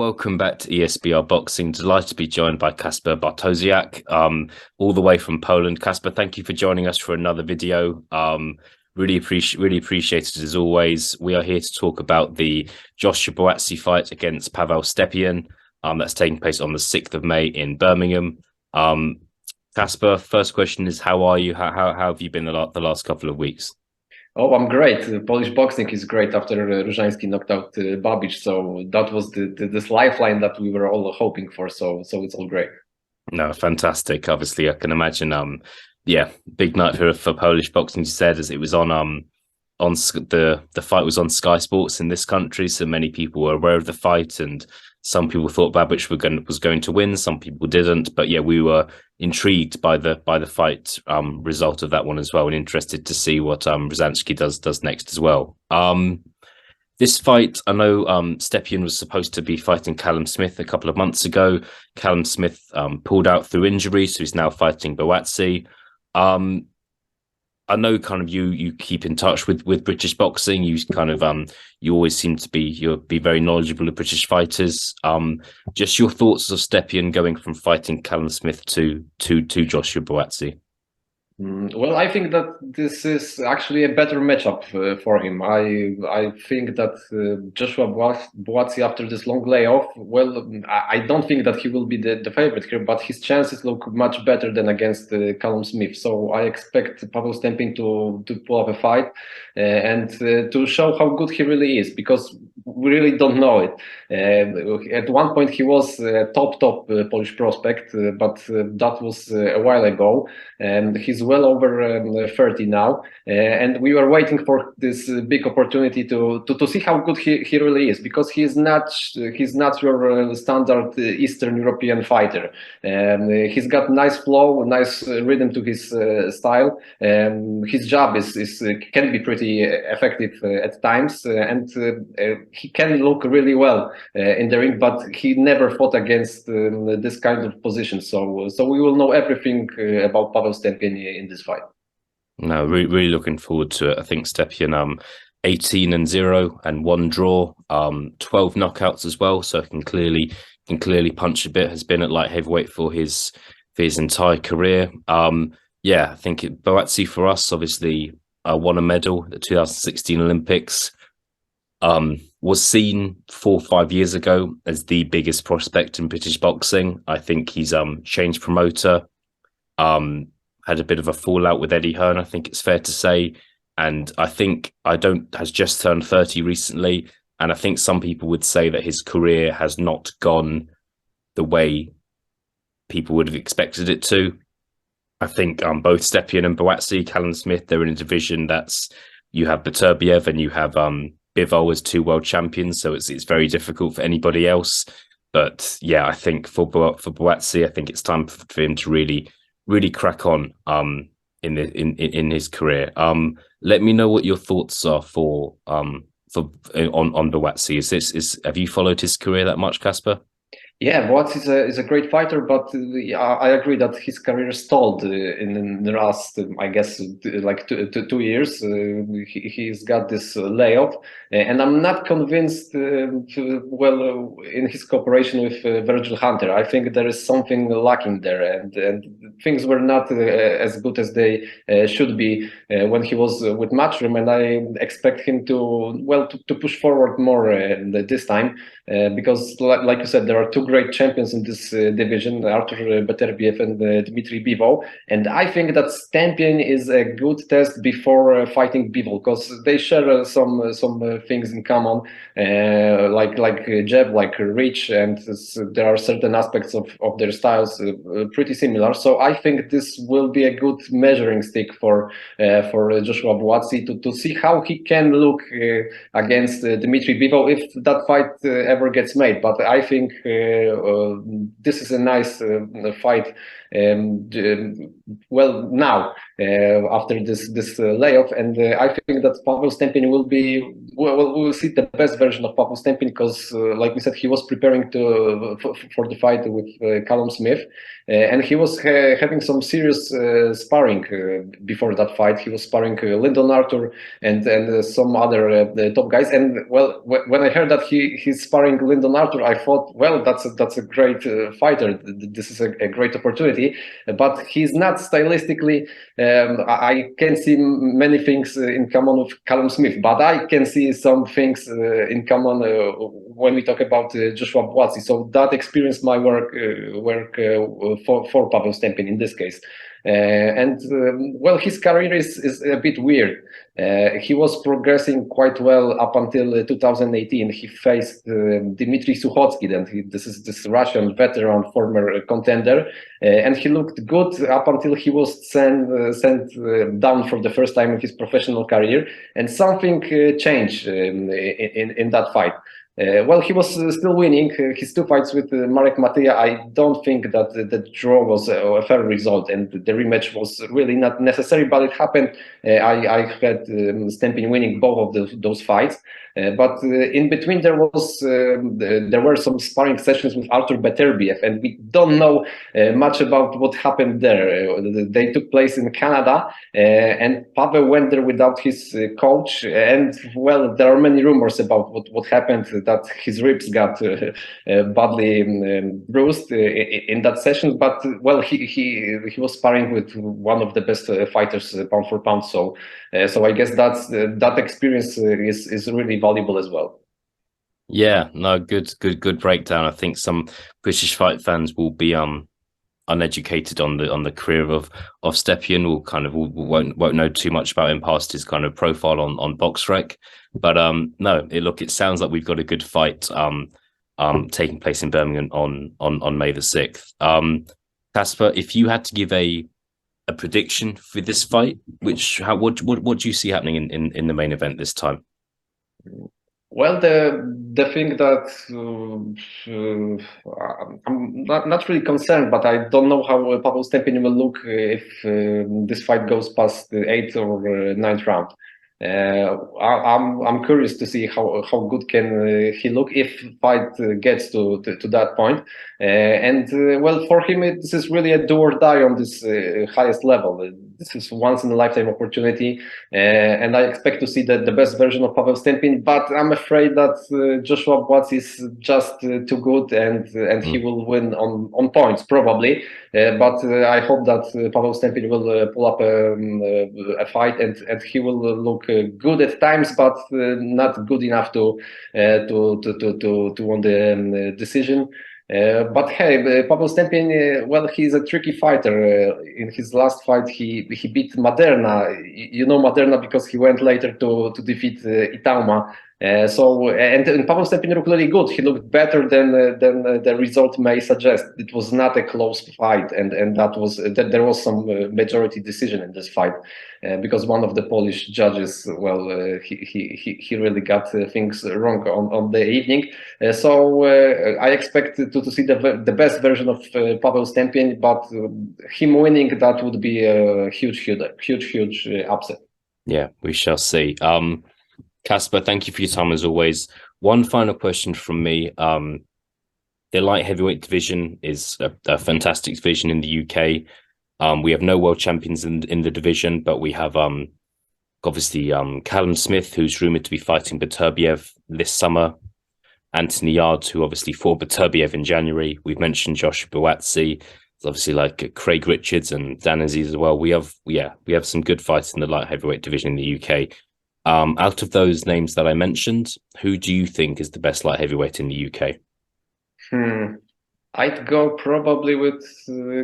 welcome back to ESBR Boxing. Delighted to be joined by Kacper Bartosiak, all the way from Poland. Kacper, thank you for joining us for another video. Really appreciate it as always. We are here to talk about the Joshua Buatsi fight against Pawel Stepien. That's taking place on the 6th of May in Birmingham. Kacper, first question is, how are you? How have you been the last couple of weeks? Oh, I'm great. Polish boxing is great after Różański knocked out Babic, so that was this lifeline that we were all hoping for. So it's all great. No, fantastic. Obviously, I can imagine. Yeah, big night for Polish boxing. You said as it was on the fight was on Sky Sports in this country, so many people were aware of the fight, and some people thought Babic was going to win. Some people didn't, but yeah, we were intrigued by the fight result of that one as well, and interested to see what Różański does next as well. This fight, I know Stepien was supposed to be fighting Callum Smith a couple of months ago. Callum Smith pulled out through injury, so he's now fighting Buatsi. I know kind of you keep in touch with British boxing. You kind of you always seem to be very knowledgeable of British fighters. Just your thoughts of Stepien going from fighting Callum Smith to Joshua Buatsi. Well, I think that this is actually a better matchup for him. I think that Joshua Buatsi, after this long layoff, well, I don't think that he will be the favorite here, but his chances look much better than against Callum Smith. So I expect Pawel Stepien to pull up a fight and to show how good he really is, because we really don't know it. At one point, he was a top Polish prospect, but that was a while ago, and he's well over 30 now, and we were waiting for this big opportunity to see how good he really is, because he's not your standard Eastern European fighter. He's got nice flow, nice rhythm to his style. His jab can be pretty effective at times, and he can look really well in the ring, but he never fought against this kind of position. So we will know everything about Pawel Stepien in this fight. No, really looking forward to it. I think Stepien 18-0 and 1 draw, 12 knockouts as well, so can clearly punch a bit. Has been at light heavyweight for his entire career. Yeah, I think Buatsi for us obviously won a medal at the 2016 Olympics. Was seen 4 or 5 years ago as the biggest prospect in British boxing. I think he's changed promoter, had a bit of a fallout with Eddie Hearn, I think it's fair to say. And I think has just turned 30 recently. And I think some people would say that his career has not gone the way people would have expected it to. I think both Stepien and Buatsi, Callum Smith, they're in a division that's, you have Beterbiev and you have Bivol as 2 world champions, so it's very difficult for anybody else. But yeah, I think for Buatsi, I think it's time for him to really crack on in his career. Let me know what your thoughts are on Buatsi. Have you followed his career that much, Kacper? Yeah, Buatsi is a great fighter, but I agree that his career stalled in the last, I guess, like 2 years. He's got this layoff, and I'm not convinced. In his cooperation with Virgil Hunter, I think there is something lacking there, and things were not as good as they should be when he was with Matchroom. And I expect him to push forward more this time, because, like you said, there are 2 great champions in this division, Artur Beterbiev and Dmitry Bivol, and I think that Stepien is a good test before fighting Bivol, because they share some things in common, like jab, like reach, and there are certain aspects of their styles pretty similar. So I think this will be a good measuring stick for Joshua Buatsi to see how he can look against Dmitry Bivol if that fight ever gets made. But I think this is a nice fight. Well, now after this layoff, and I think that Pawel Stepien will be. Well, we will see the best version of Pawel Stepien, because, like we said, he was preparing for the fight with Callum Smith, and he was having some serious sparring before that fight. He was sparring Lyndon Arthur and some other top guys. And well, when I heard that he's sparring Lyndon Arthur, I thought, well, that's a great fighter. This is a great opportunity. But he's not stylistically. I can see many things in common with Callum Smith, but I can see some things in common when we talk about Joshua Buatsi. So that experience my work for Pawel Stepien in this case. Well, his career is a bit weird. He was progressing quite well up until 2018. He faced Dmitry Sukhotskiy, this is this Russian veteran, former contender, and he looked good up until he was sent down for the first time in his professional career, and something changed in that fight. Well, he was still winning his two fights with Marek Matyja. I don't think that the draw was a fair result, and the rematch was really not necessary, but it happened. I had Stepien winning both of those fights. But in between there were some sparring sessions with Artur Beterbiev, and we don't know much about what happened there. They took place in Canada, and Paweł went there without his coach. And well, there are many rumors about what happened, that his ribs got badly bruised in that session. But well, he was sparring with one of the best fighters pound for pound. So I guess that experience is really valuable as well. Yeah, no, good breakdown. I think some British fight fans will be uneducated on the career of Stepien. Won't know too much about him past his kind of profile on BoxRec. But no, it sounds like we've got a good fight taking place in Birmingham on May the 6th. Kacper, if you had to give a prediction for this fight, what do you see happening in the main event this time? Well, the thing that I'm not really concerned, but I don't know how Pawel Stepien will look if this fight goes past the 8th or 9th round. I'm curious to see how good can he look if fight gets to that point. Well, for him, this is really a do or die on this highest level. This is once in a lifetime opportunity, and I expect to see the best version of Pawel Stepien. But I'm afraid that Joshua Buatsi is just too good, and he will win on points probably. But I hope that Pawel Stepien will pull up a fight, and he will look good at times, but not good enough to win the decision. But hey, Pawel Stepien, well, he's a tricky fighter. In his last fight, he beat Maderna. You know Maderna because he went later to defeat Itauma. And Pawel Stepien looked really good. He looked better than the result may suggest. It was not a close fight, and there was some majority decision in this fight because one of the Polish judges, well, he really got things wrong on the evening. So I expect to see the best version of Pawel Stepien, but him winning, that would be a huge upset. Yeah, we shall see. Kacper, thank you for your time as always. One final question from me. The light heavyweight division is a fantastic division in the UK. We have no world champions in the division, but we have obviously Callum Smith, who's rumoured to be fighting Beterbiev this summer. Anthony Yarde, who obviously fought Beterbiev in January. We've mentioned Joshua Buatsi. There's obviously like Craig Richards and Dan Aziz as well. We have some good fights in the light heavyweight division in the UK. Out of those names that I mentioned, who do you think is the best light heavyweight in the UK? I'd go probably with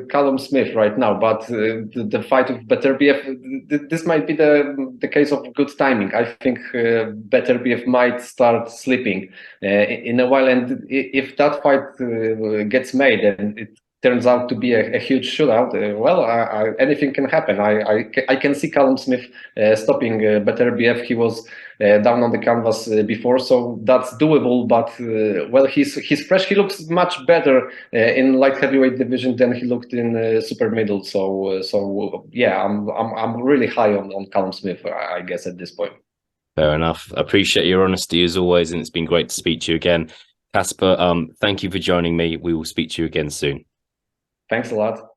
Callum Smith right now, but the fight with Beterbiev, this might be the case of good timing. I think Beterbiev might start slipping in a while, and if that fight gets made and it turns out to be a huge shootout, well, anything can happen. I can see Callum Smith stopping Beterbiev. He was down on the canvas before, so that's doable. But well, he's fresh. He looks much better in light heavyweight division than he looked in super middle. So yeah, I'm really high on Callum Smith, I guess, at this point. Fair enough. I appreciate your honesty as always, and it's been great to speak to you again, Kacper. Thank you for joining me. We will speak to you again soon. Thanks a lot.